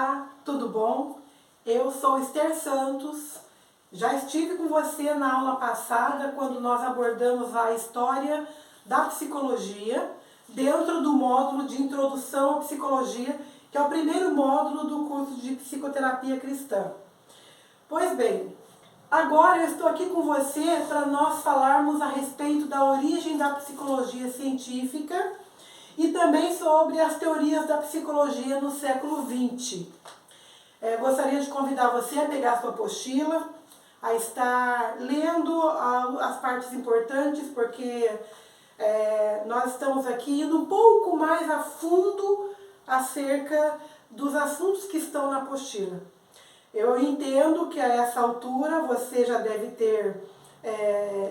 Olá, tudo bom? Eu sou Esther Santos. Já estive com você na aula passada quando nós abordamos a história da psicologia dentro do módulo de Introdução à Psicologia, que é o primeiro módulo do curso de Psicoterapia Cristã. Pois bem, agora eu estou aqui com você para nós falarmos a respeito da origem da psicologia científica e também sobre as teorias da psicologia no século XX. Gostaria de convidar você a pegar a sua apostila, a estar lendo as partes importantes, porque nós estamos aqui indo um pouco mais a fundo acerca dos assuntos que estão na apostila. Eu entendo que a essa altura você já deve ter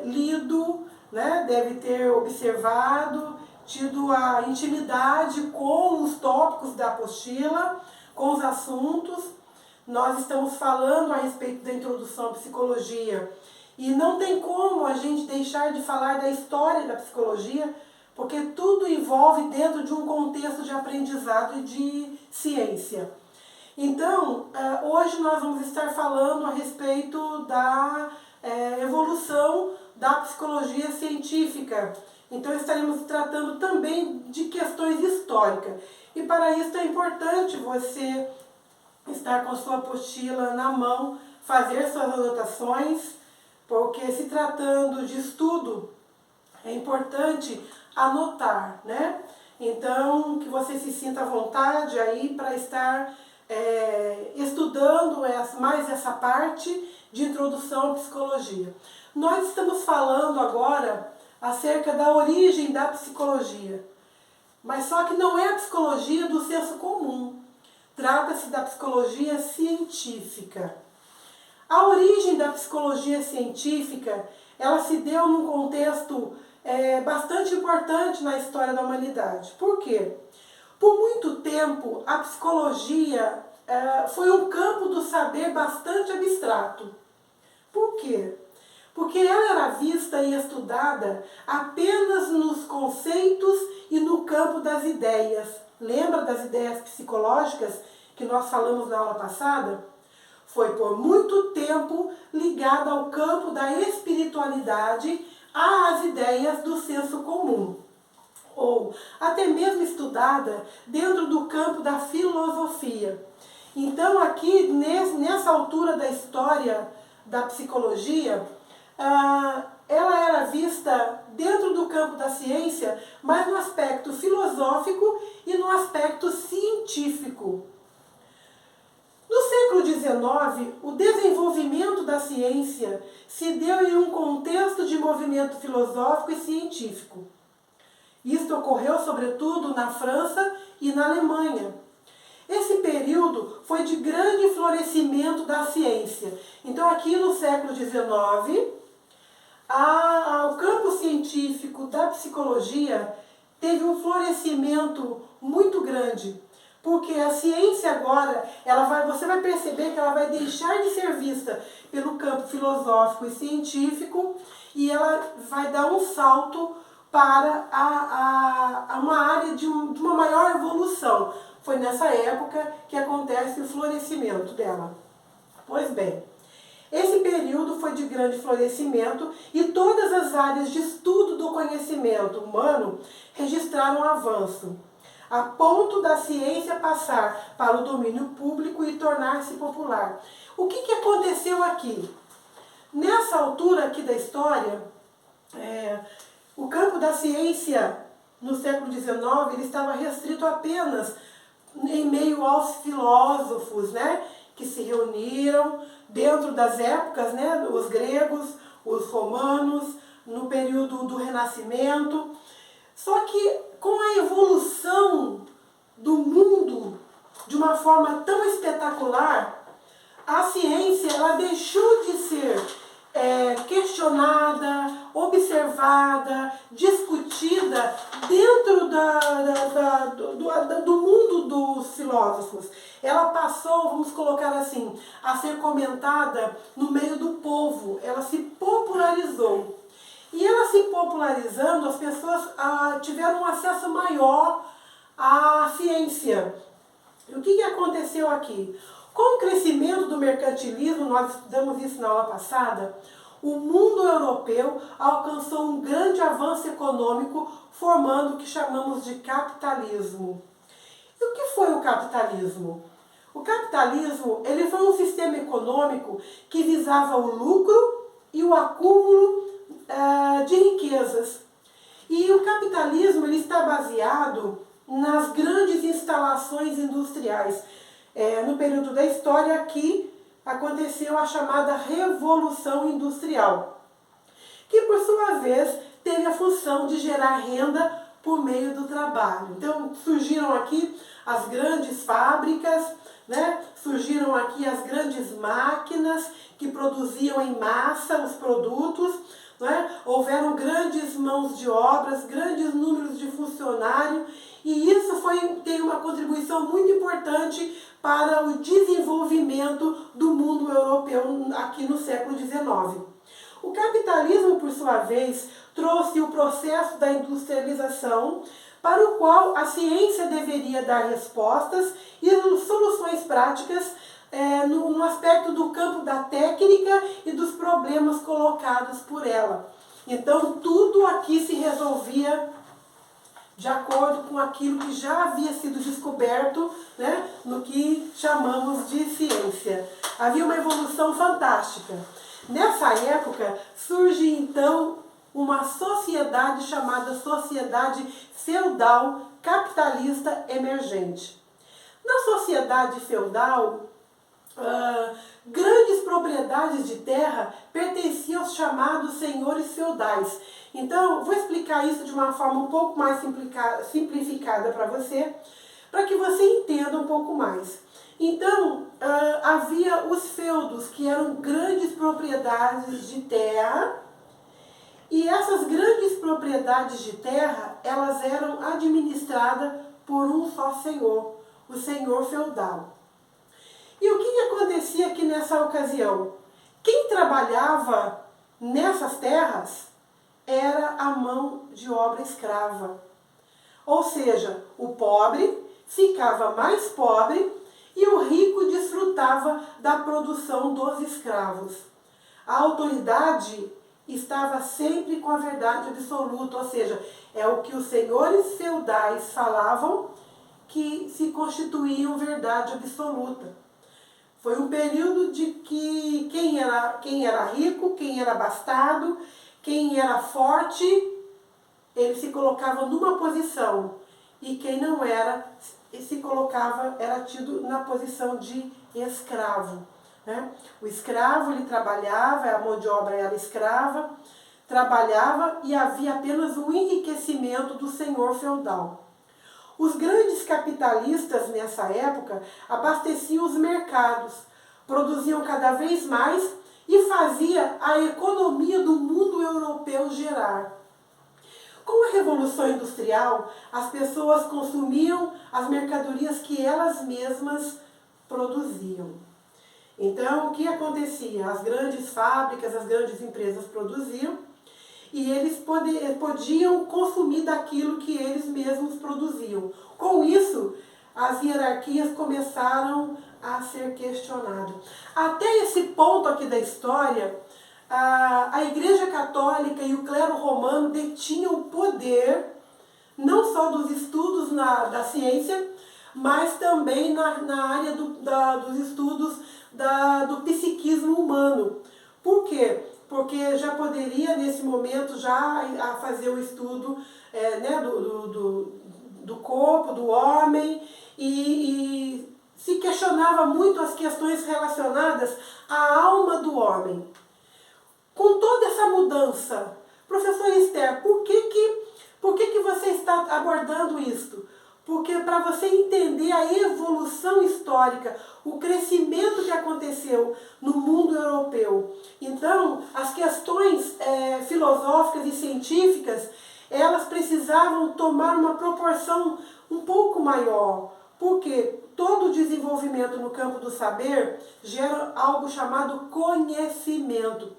lido, né? Deve ter observado, tido a intimidade com os tópicos da apostila, com os assuntos. Nós estamos falando a respeito da introdução à psicologia e não tem como a gente deixar de falar da história da psicologia, porque tudo envolve dentro de um contexto de aprendizado e de ciência. Então, hoje nós vamos estar falando a respeito da evolução da psicologia científica. Então, estaremos tratando também de questões históricas. E para isso é importante você estar com sua apostila na mão, fazer suas anotações, porque se tratando de estudo, é importante anotar, né? Então, que você se sinta à vontade aí para estar estudando mais essa parte de introdução à psicologia. Nós estamos falando agora acerca da origem da psicologia, mas só que não é a psicologia do senso comum, trata-se da psicologia científica. A origem da psicologia científica, ela se deu num contexto bastante importante na história da humanidade. Por quê? Por muito tempo, a psicologia foi um campo do saber bastante abstrato. Por quê? Porque ela era vista e estudada apenas nos conceitos e no campo das ideias. Lembra das ideias psicológicas que nós falamos na aula passada? Foi por muito tempo ligada ao campo da espiritualidade, às ideias do senso comum, ou até mesmo estudada dentro do campo da filosofia. Então aqui, nessa altura da história da psicologia, ela era vista dentro do campo da ciência, mas no aspecto filosófico e no aspecto científico. No século XIX, o desenvolvimento da ciência se deu em um contexto de movimento filosófico e científico. Isto ocorreu sobretudo na França e na Alemanha. Esse período foi de grande florescimento da ciência. Então aqui no século XIX, o campo científico da psicologia teve um florescimento muito grande, porque a ciência agora, você vai perceber que ela vai deixar de ser vista pelo campo filosófico e científico e ela vai dar um salto para uma área de uma maior evolução. Foi nessa época que acontece o florescimento dela. Pois bem, esse período foi de grande florescimento e todas as áreas de estudo do conhecimento humano registraram avanço, a ponto da ciência passar para o domínio público e tornar-se popular. O que aconteceu aqui? Nessa altura aqui da história, o campo da ciência no século XIX ele estava restrito apenas em meio aos filósofos, né, que se reuniram dentro das épocas, né, os gregos, os romanos, no período do Renascimento. Só que com a evolução do mundo de uma forma tão espetacular, a ciência ela deixou de ser questionada, observada, discutida dentro do mundo dos filósofos. Ela passou, vamos colocar assim, a ser comentada no meio do povo. Ela se popularizou. E ela se popularizando, as pessoas tiveram um acesso maior à ciência. E o que aconteceu aqui? Com o crescimento do mercantilismo, nós estudamos isso na aula passada, o mundo europeu alcançou um grande avanço econômico, formando o que chamamos de capitalismo. E o que foi o capitalismo? O capitalismo ele foi um sistema econômico que visava o lucro e o acúmulo de riquezas. E o capitalismo ele está baseado nas grandes instalações industriais. No período da história que aconteceu a chamada Revolução Industrial, que por sua vez teve a função de gerar renda por meio do trabalho. Então surgiram aqui as grandes fábricas, né? Surgiram aqui as grandes máquinas que produziam em massa os produtos, né? Houveram grandes mãos de obras, grandes números de funcionários, e isso tem uma contribuição muito importante para o desenvolvimento do mundo europeu aqui no século XIX. O capitalismo, por sua vez, trouxe o processo da industrialização, para o qual a ciência deveria dar respostas e soluções práticas no aspecto do campo da técnica e dos problemas colocados por ela. Então, tudo aqui se resolvia de acordo com aquilo que já havia sido descoberto, né, no que chamamos de ciência. Havia uma evolução fantástica. Nessa época, surge então uma sociedade chamada sociedade feudal capitalista emergente. Na sociedade feudal, grandes propriedades de terra pertenciam aos chamados senhores feudais. Então, vou explicar isso de uma forma um pouco mais simplificada para que você entenda um pouco mais. Então, havia os feudos, que eram grandes propriedades de terra, e essas grandes propriedades de terra, elas eram administradas por um só senhor, o senhor feudal. E o que acontecia aqui nessa ocasião? Quem trabalhava nessas terras era a mão de obra escrava. Ou seja, o pobre ficava mais pobre e o rico desfrutava da produção dos escravos. A autoridade estava sempre com a verdade absoluta, ou seja, é o que os senhores feudais falavam que se constituíam verdade absoluta. Foi um período de que quem era rico, quem era abastado, quem era forte, ele se colocava numa posição, e quem não era, era tido na posição de escravo. Né? O escravo, ele trabalhava, a mão de obra era escrava, trabalhava e havia apenas um enriquecimento do senhor feudal. Os grandes capitalistas nessa época abasteciam os mercados, produziam cada vez mais e fazia a economia do mundo europeu gerar. Com a Revolução Industrial, as pessoas consumiam as mercadorias que elas mesmas produziam. Então, o que acontecia? As grandes fábricas, as grandes empresas produziam e eles podiam consumir daquilo que eles mesmos produziam. Com isso, as hierarquias começaram a ser questionadas. Até esse ponto aqui da história, a Igreja Católica e o clero romano detinham o poder, não só dos estudos da ciência, mas também na área dos estudos do psiquismo humano. Por quê? Porque já poderia, nesse momento, já fazer o estudo do corpo, do homem, e se questionava muito as questões relacionadas à alma do homem. Com toda essa mudança, professor Esther, por que você está abordando isso? Porque para você entender a evolução histórica, o crescimento que aconteceu no mundo europeu. Então, as questões filosóficas e científicas, elas precisavam tomar uma proporção um pouco maior. Porque todo o desenvolvimento no campo do saber gera algo chamado conhecimento.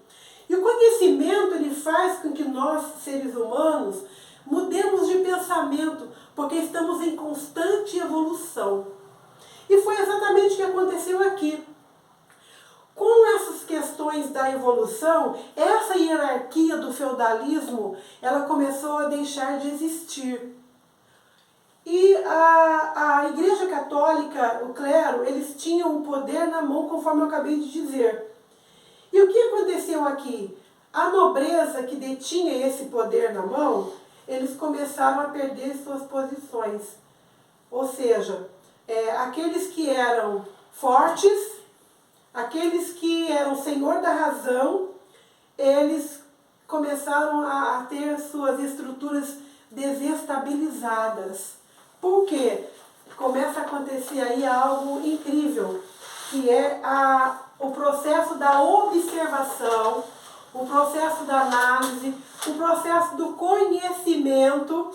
E o conhecimento, ele faz com que nós, seres humanos, mudemos de pensamento, porque estamos em constante evolução. veio aqui. Com essas questões da evolução, essa hierarquia do feudalismo, ela começou a deixar de existir. E a Igreja Católica, o clero, eles tinham o poder na mão, conforme eu acabei de dizer. E o que aconteceu aqui? A nobreza que detinha esse poder na mão, eles começaram a perder suas posições. Ou seja, aqueles que eram fortes, aqueles que eram senhor da razão, eles começaram a ter suas estruturas desestabilizadas. Por quê? Começa a acontecer aí algo incrível, que é o processo da observação, o processo da análise, o processo do conhecimento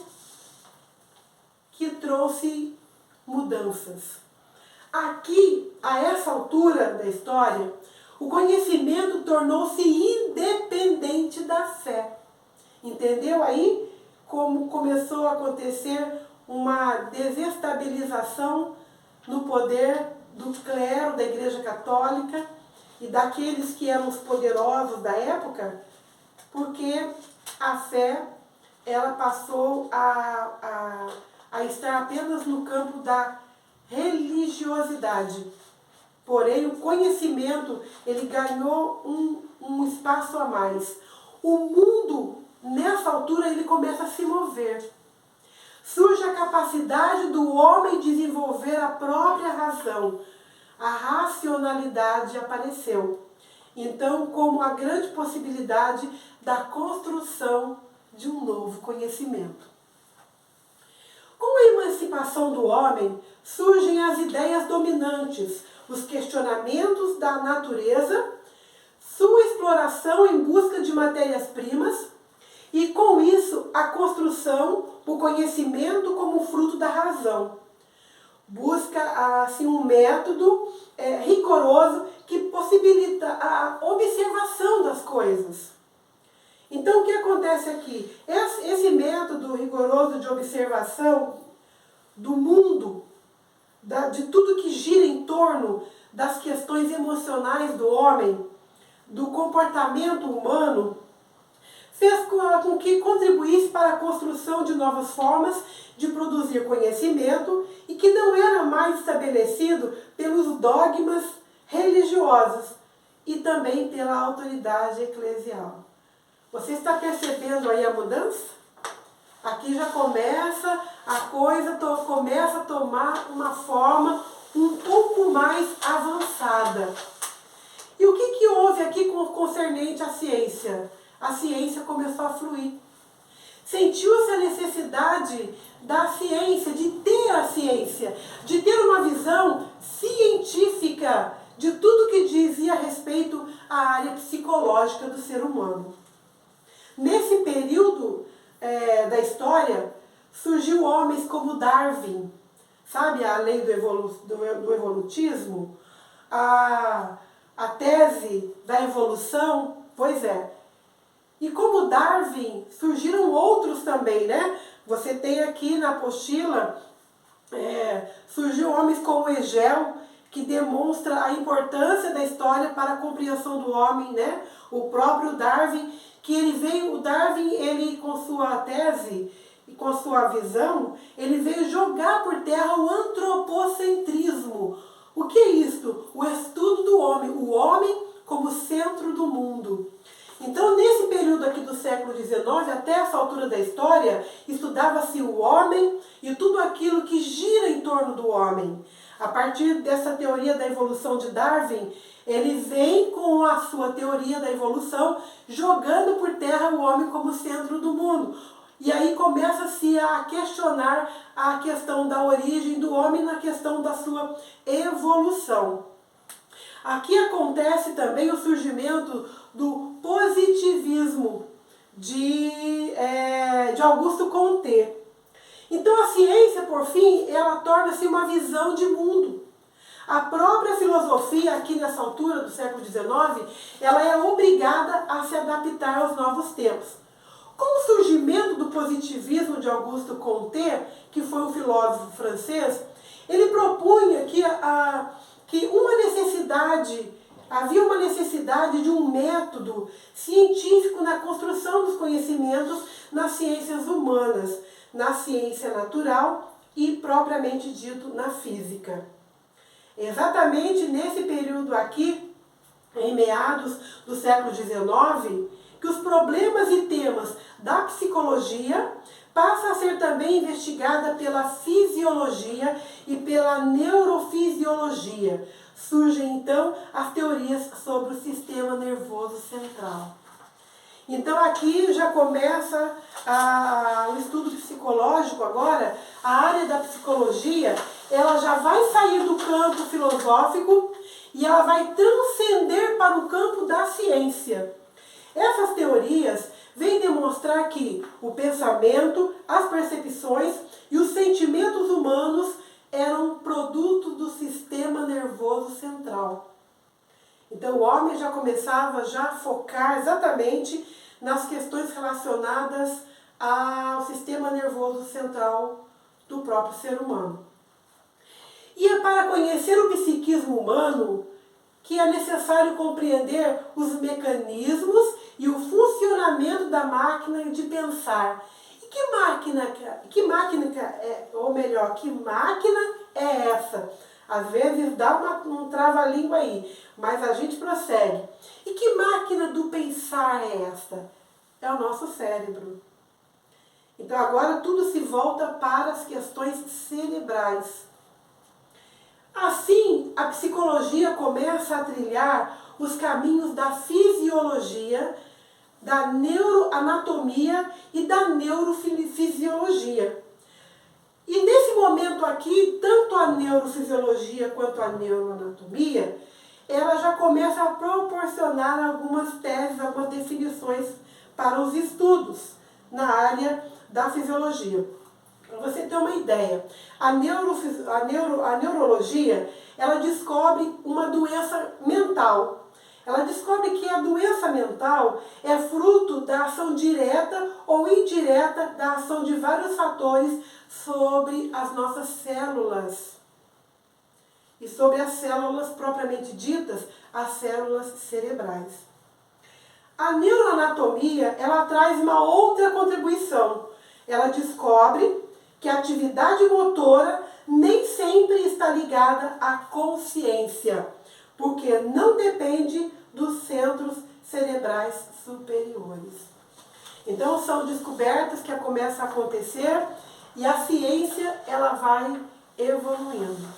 que trouxe mudanças. Aqui, a essa altura da história, o conhecimento tornou-se independente da fé. Entendeu aí como começou a acontecer uma desestabilização no poder do clero da Igreja Católica e daqueles que eram os poderosos da época? Porque a fé, ela passou a estar apenas no campo da religiosidade. Porém, o conhecimento, ele ganhou um espaço a mais. O mundo, nessa altura, ele começa a se mover. Surge a capacidade do homem desenvolver a própria razão. A racionalidade apareceu. Então, como a grande possibilidade da construção de um novo conhecimento. Com a emancipação do homem, surgem as ideias dominantes, os questionamentos da natureza, sua exploração em busca de matérias-primas e, com isso, a construção, o conhecimento como fruto da razão. Busca assim, um método rigoroso que possibilita a observação das coisas. Então, o que acontece aqui? Esse método rigoroso de observação do mundo, de tudo que gira em torno das questões emocionais do homem, do comportamento humano, fez com que contribuísse para a construção de novas formas de produzir conhecimento e que não era mais estabelecido pelos dogmas religiosos e também pela autoridade eclesial. Você está percebendo aí a mudança? Aqui já começa a coisa, começa a tomar uma forma um pouco mais avançada. E o que houve aqui concernente à ciência? A ciência começou a fluir. Sentiu-se a necessidade da ciência, de ter a ciência, de ter uma visão científica de tudo que dizia a respeito à área psicológica do ser humano. Nesse período da história, surgiu homens como Darwin, sabe, a lei do evolutismo, a tese da evolução, pois é. E como Darwin, surgiram outros também, né? Você tem aqui na apostila, surgiu homens como Hegel, que demonstra a importância da história para a compreensão do homem, né? O próprio Darwin, o Darwin, ele com sua tese e com sua visão, ele veio jogar por terra o antropocentrismo. O que é isto? O estudo do homem, o homem como centro do mundo. Então, nesse período aqui do século XIX, até essa altura da história, estudava-se o homem e tudo aquilo que gira em torno do homem. A partir dessa teoria da evolução de Darwin, ele vem com a sua teoria da evolução, jogando por terra o homem como centro do mundo. E aí começa-se a questionar a questão da origem do homem na questão da sua evolução. Aqui acontece também o surgimento do positivismo de Augusto Comte. Então a ciência, por fim, ela torna-se uma visão de mundo. A própria filosofia, aqui nessa altura do século XIX, ela é obrigada a se adaptar aos novos tempos. Com o surgimento do positivismo de Auguste Comte, que foi um filósofo francês, ele propunha que que havia uma necessidade de um método científico na construção dos conhecimentos nas ciências humanas, na ciência natural e, propriamente dito, na física. Exatamente nesse período aqui, em meados do século XIX, que os problemas e temas da psicologia passam a ser também investigada pela fisiologia e pela neurofisiologia. Surgem então as teorias sobre o sistema nervoso central. Então aqui já começa o estudo psicológico agora, a área da psicologia, ela já vai sair do campo filosófico e ela vai transcender para o campo da ciência. Essas teorias vêm demonstrar que o pensamento, as percepções e os sentimentos humanos eram produto do sistema nervoso central. Então o homem já começava a focar exatamente nas questões relacionadas ao sistema nervoso central do próprio ser humano. E é para conhecer o psiquismo humano que é necessário compreender os mecanismos e o funcionamento da máquina de pensar. E que máquina é essa? Às vezes dá um trava-língua aí, mas a gente prossegue. E que máquina do pensar é esta? É o nosso cérebro. Então agora tudo se volta para as questões cerebrais. Assim, a psicologia começa a trilhar os caminhos da fisiologia, da neuroanatomia e da neurofisiologia. E nesse momento aqui, tanto a neurofisiologia quanto a neuroanatomia, ela já começa a proporcionar algumas teses, algumas definições para os estudos na área da fisiologia. Para você ter uma ideia, a neurologia, ela descobre uma doença mental. Ela descobre que a doença mental é fruto da ação direta ou indireta da ação de vários fatores sobre as nossas células. E sobre as células propriamente ditas, as células cerebrais. A neuroanatomia, ela traz uma outra contribuição. Ela descobre que a atividade motora nem sempre está ligada à consciência, porque não depende dos centros cerebrais superiores. Então são descobertas que começam a acontecer e a ciência ela vai evoluindo.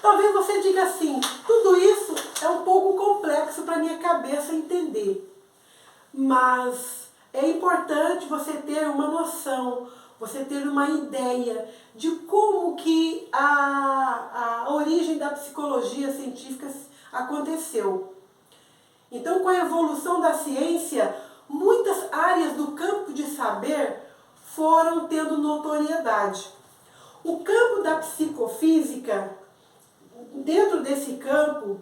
Talvez você diga assim, tudo isso é um pouco complexo para minha cabeça entender, mas é importante você ter uma noção, você ter uma ideia de como que a origem da psicologia científica aconteceu. Então, com a evolução da ciência, muitas áreas do campo de saber foram tendo notoriedade. O campo da psicofísica, dentro desse campo,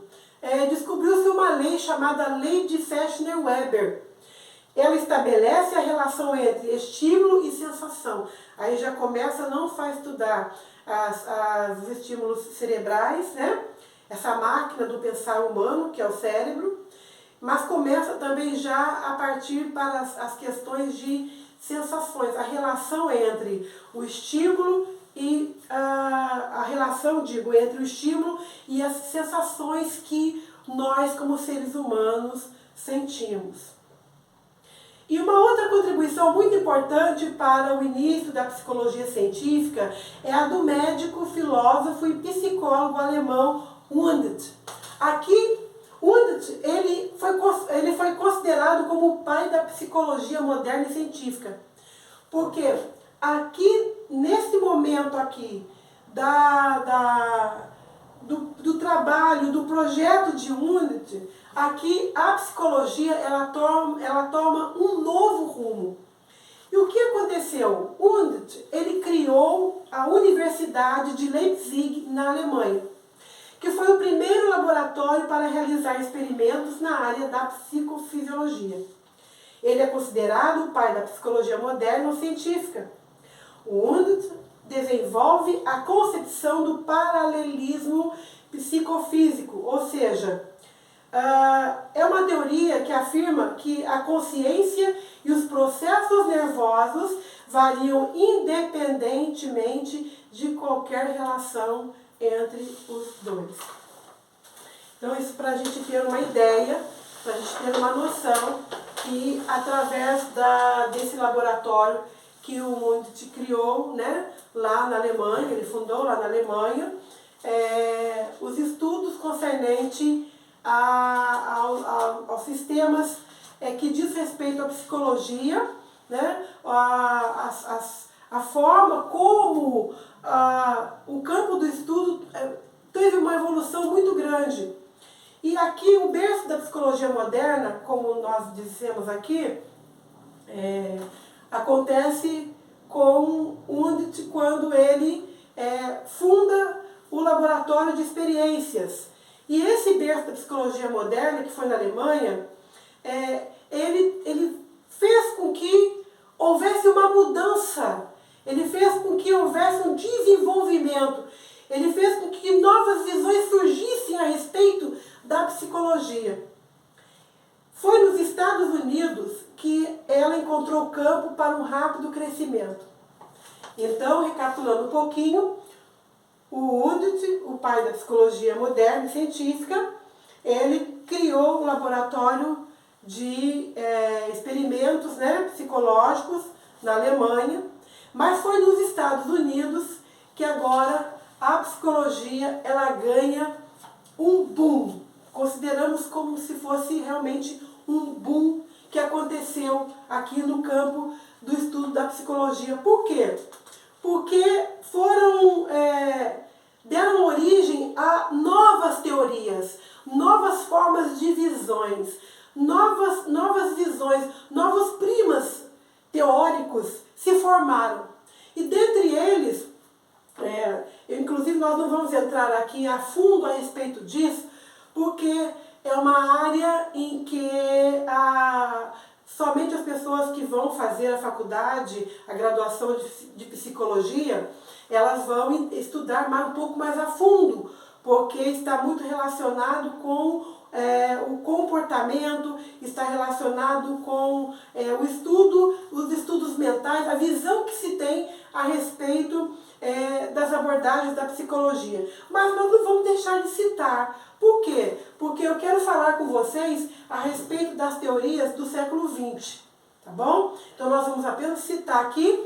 descobriu-se uma lei chamada Lei de Fechner-Weber. Ela estabelece a relação entre estímulo e sensação. Aí já começa não só a estudar os estímulos cerebrais, né? Essa máquina do pensar humano, que é o cérebro, mas começa também já a partir para as questões de sensações, a relação entre o estímulo e entre o estímulo e as sensações que nós, como seres humanos, sentimos. E uma outra contribuição muito importante para o início da psicologia científica é a do médico, filósofo e psicólogo alemão Wundt. Aqui, Wundt ele foi considerado como o pai da psicologia moderna e científica. Porque aqui, nesse momento aqui, do trabalho, do projeto de Wundt, aqui a psicologia ela toma um novo rumo. E o que aconteceu? Wundt ele criou a Universidade de Leipzig, na Alemanha, que foi o primeiro laboratório para realizar experimentos na área da psicofisiologia. Ele é considerado o pai da psicologia moderna ou científica. Wundt desenvolve a concepção do paralelismo psicofísico, ou seja, é uma teoria que afirma que a consciência e os processos nervosos variam independentemente de qualquer relação entre os dois. Então isso para a gente ter uma ideia, para a gente ter uma noção que através desse laboratório que o Wundt criou, né, lá na Alemanha, ele fundou lá na Alemanha, os estudos concernentes aos sistemas que diz respeito à psicologia, né, a forma como o campo do estudo teve uma evolução muito grande. E aqui o berço da psicologia moderna, como nós dissemos aqui, acontece com Wundt quando ele funda o laboratório de experiências. E esse berço da psicologia moderna, que foi na Alemanha, ele fez com que houvesse uma mudança, ele fez com que houvesse um desenvolvimento, ele fez com que novas visões surgissem a respeito da psicologia. Foi nos Estados Unidos que ela encontrou campo para um rápido crescimento. Então, recapitulando um pouquinho, o Wundt, o pai da psicologia moderna e científica, ele criou um laboratório de experimentos, né, psicológicos na Alemanha, mas foi nos Estados Unidos que agora a psicologia ela ganha um boom. Consideramos como se fosse realmente um boom que aconteceu aqui no campo do estudo da psicologia. Por quê? Porque deram origem a novas teorias, novas formas de visões, novas visões, novos primas teóricos se formaram. E dentre eles, inclusive nós não vamos entrar aqui a fundo a respeito disso, porque é uma área em que somente as pessoas que vão fazer a faculdade, a graduação de psicologia, elas vão estudar um pouco mais a fundo, porque está muito relacionado com o comportamento, está relacionado com os estudos mentais, a visão que se tem a respeito das abordagens da psicologia. Mas nós não vamos deixar de citar. Por quê? Porque eu quero falar com vocês a respeito das teorias do século XX, tá bom? Então nós vamos apenas citar aqui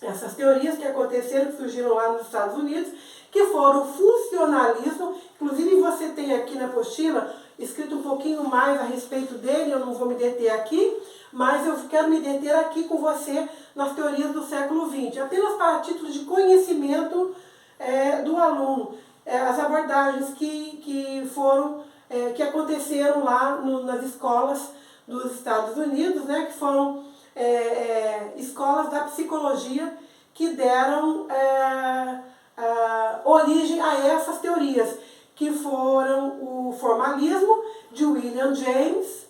essas teorias que aconteceram, que surgiram lá nos Estados Unidos, que foram o funcionalismo. Inclusive você tem aqui na apostila escrito um pouquinho mais a respeito dele, eu não vou me deter aqui, mas eu quero me deter aqui com você nas teorias do século XX, apenas para título de conhecimento do aluno, as abordagens que aconteceram lá nas escolas dos Estados Unidos, né, que foram escolas da psicologia que deram origem a essas teorias, que foram o formalismo de William James,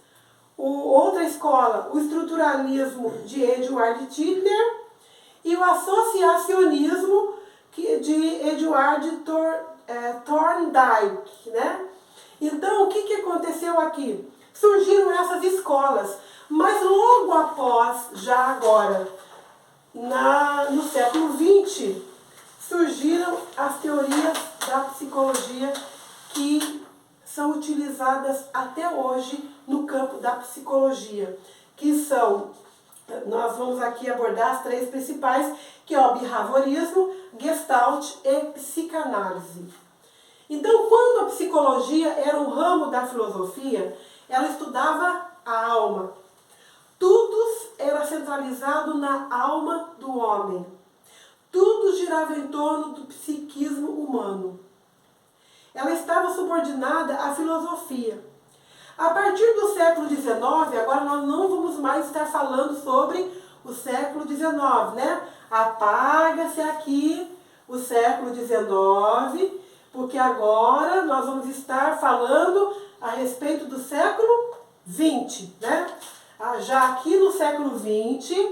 outra escola, o estruturalismo de Edward Titchener e o associacionismo de Edward Thorndike, né? Então, o que aconteceu aqui? Surgiram essas escolas, mas logo após, já agora, no século XX, surgiram as teorias da psicologia que são utilizadas até hoje no campo da psicologia, que são, nós vamos aqui abordar as três principais, que é o behaviorismo, Gestalt e psicanálise. Então, quando a psicologia era um ramo da filosofia, ela estudava a alma. Tudo era centralizado na alma do homem. Tudo girava em torno do psiquismo humano. Ela estava subordinada à filosofia. A partir do século XIX, agora nós não vamos mais estar falando sobre o século XIX, né? Apaga-se aqui o século XIX, porque agora nós vamos estar falando a respeito do século XX, né? Já aqui no século XX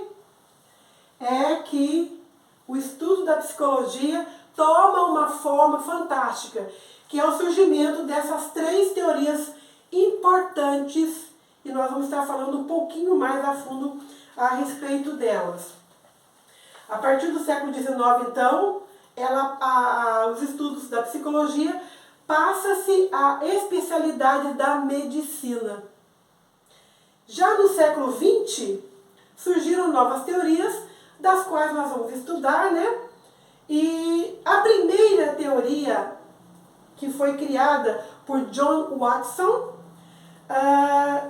é que o estudo da psicologia toma uma forma fantástica, que é o surgimento dessas 3 teorias importantes, e nós vamos estar falando um pouquinho mais a fundo a respeito delas. A partir do século XIX, então, os estudos da psicologia passa-se à especialidade da medicina. Já no século XX, surgiram novas teorias, das quais nós vamos estudar, né? E a primeira teoria que foi criada por John Watson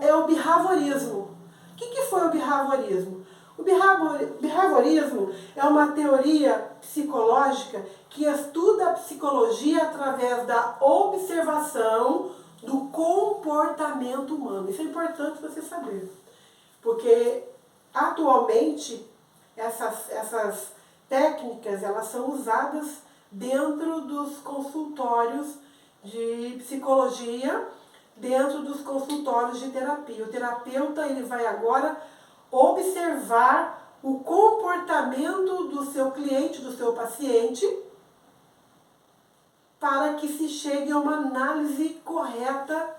é o behaviorismo. O que foi o behaviorismo? O behaviorismo é uma teoria psicológica que estuda a psicologia através da observação do comportamento humano. Isso é importante você saber, porque atualmente essas técnicas elas são usadas dentro dos consultórios de psicologia, dentro dos consultórios de terapia. O terapeuta ele vai agora observar o comportamento do seu cliente, do seu paciente, para que se chegue a uma análise correta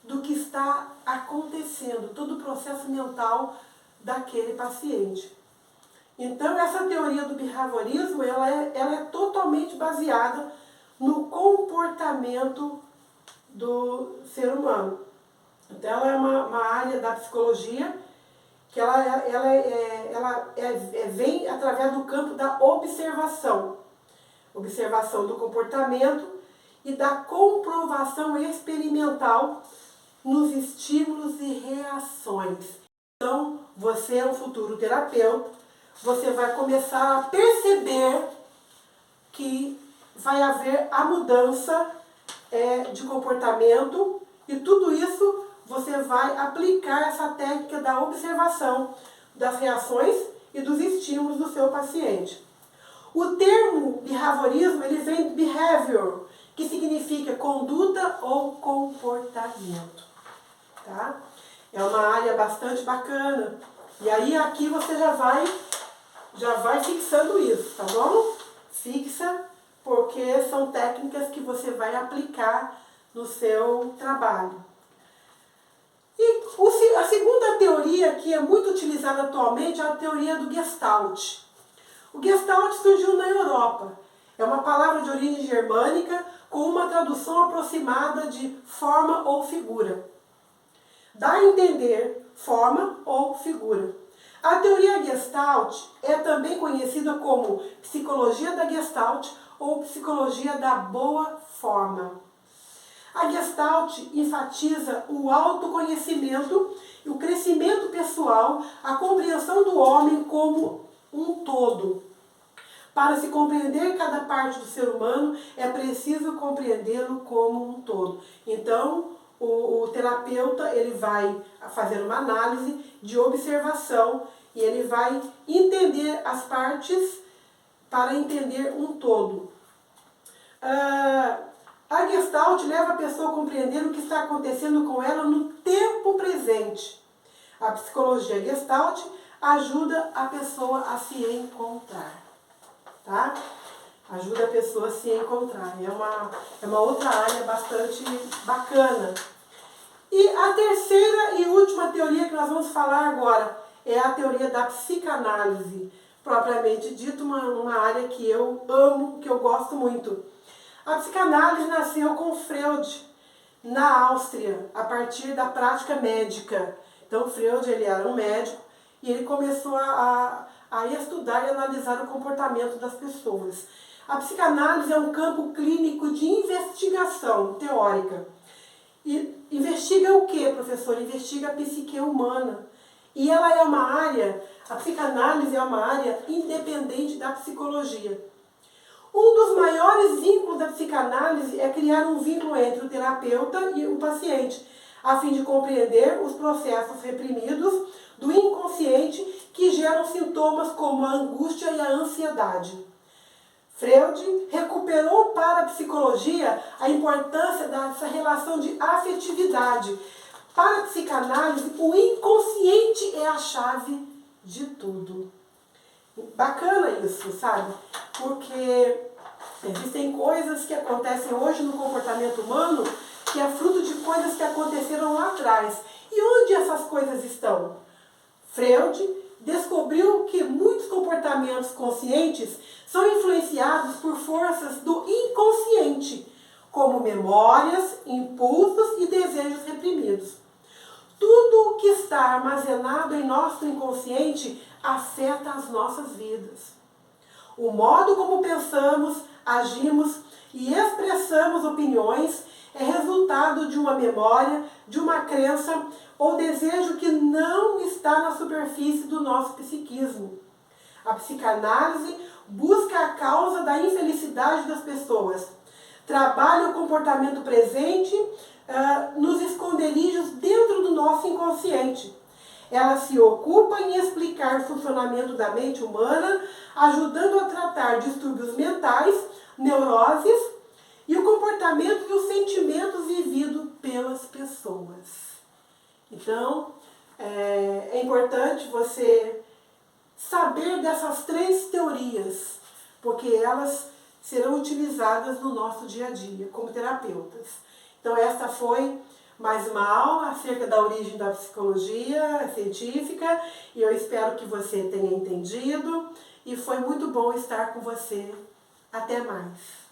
do que está acontecendo, todo o processo mental daquele paciente. Então, essa teoria do behaviorismo, ela é totalmente baseada no comportamento do ser humano. Então, ela é uma área da psicologia que vem através do campo da observação. Observação do comportamento e da comprovação experimental nos estímulos e reações. Então, você é um futuro terapeuta, você vai começar a perceber que vai haver a mudança de comportamento e tudo isso você vai aplicar essa técnica da observação das reações e dos estímulos do seu paciente. O termo behaviorismo, ele vem de behavior, que significa conduta ou comportamento. Tá? É uma área bastante bacana. E aí aqui você já vai fixando isso, tá bom? Fixa, porque são técnicas que você vai aplicar no seu trabalho. E a segunda teoria que é muito utilizada atualmente é a teoria do Gestalt. O Gestalt surgiu na Europa. É uma palavra de origem germânica com uma tradução aproximada de forma ou figura. Dá a entender forma ou figura. A teoria Gestalt é também conhecida como psicologia da Gestalt ou psicologia da boa forma. A Gestalt enfatiza o autoconhecimento, o crescimento pessoal, a compreensão do homem como um todo. Para se compreender cada parte do ser humano, é preciso compreendê-lo como um todo. Então, o terapeuta ele vai fazer uma análise de observação e ele vai entender as partes para entender um todo. A Gestalt leva a pessoa a compreender o que está acontecendo com ela no tempo presente. A psicologia Gestalt ajuda a pessoa a se encontrar. Tá? Ajuda a pessoa a se encontrar. É uma outra área bastante bacana. E a terceira e última teoria que nós vamos falar agora é a teoria da psicanálise. Propriamente dito, uma área que eu amo, que eu gosto muito. A psicanálise nasceu com Freud, na Áustria, a partir da prática médica. Então, Freud ele era um médico e ele começou a estudar e analisar o comportamento das pessoas. A psicanálise é um campo clínico de investigação teórica. E investiga o que, professor? Investiga a psique humana. E ela é uma área, a psicanálise é uma área independente da psicologia. Um dos maiores vínculos da psicanálise é criar um vínculo entre o terapeuta e o paciente, a fim de compreender os processos reprimidos do inconsciente que geram sintomas como a angústia e a ansiedade. Freud recuperou para a psicologia a importância dessa relação de afetividade. Para a psicanálise, o inconsciente é a chave de tudo. Bacana isso, sabe? Porque Existem coisas que acontecem hoje no comportamento humano que é fruto de coisas que aconteceram lá atrás. E onde essas coisas estão? Freud descobriu que muitos comportamentos conscientes são influenciados por forças do inconsciente, como memórias, impulsos e desejos reprimidos. Tudo o que está armazenado em nosso inconsciente afeta as nossas vidas. O modo como pensamos, agimos e expressamos opiniões é resultado de uma memória, de uma crença ou desejo que não está na superfície do nosso psiquismo. A psicanálise busca a causa da infelicidade das pessoas. Trabalha o comportamento presente nos esconderijos dentro do nosso inconsciente. Ela se ocupa em explicar o funcionamento da mente humana, ajudando a tratar distúrbios mentais, neuroses e o comportamento e os sentimentos vividos pelas pessoas. Então, é importante você saber dessas 3 teorias, porque elas serão utilizadas no nosso dia a dia como terapeutas. Então, esta foi mais uma aula acerca da origem da psicologia científica e eu espero que você tenha entendido e foi muito bom estar com você. Até mais!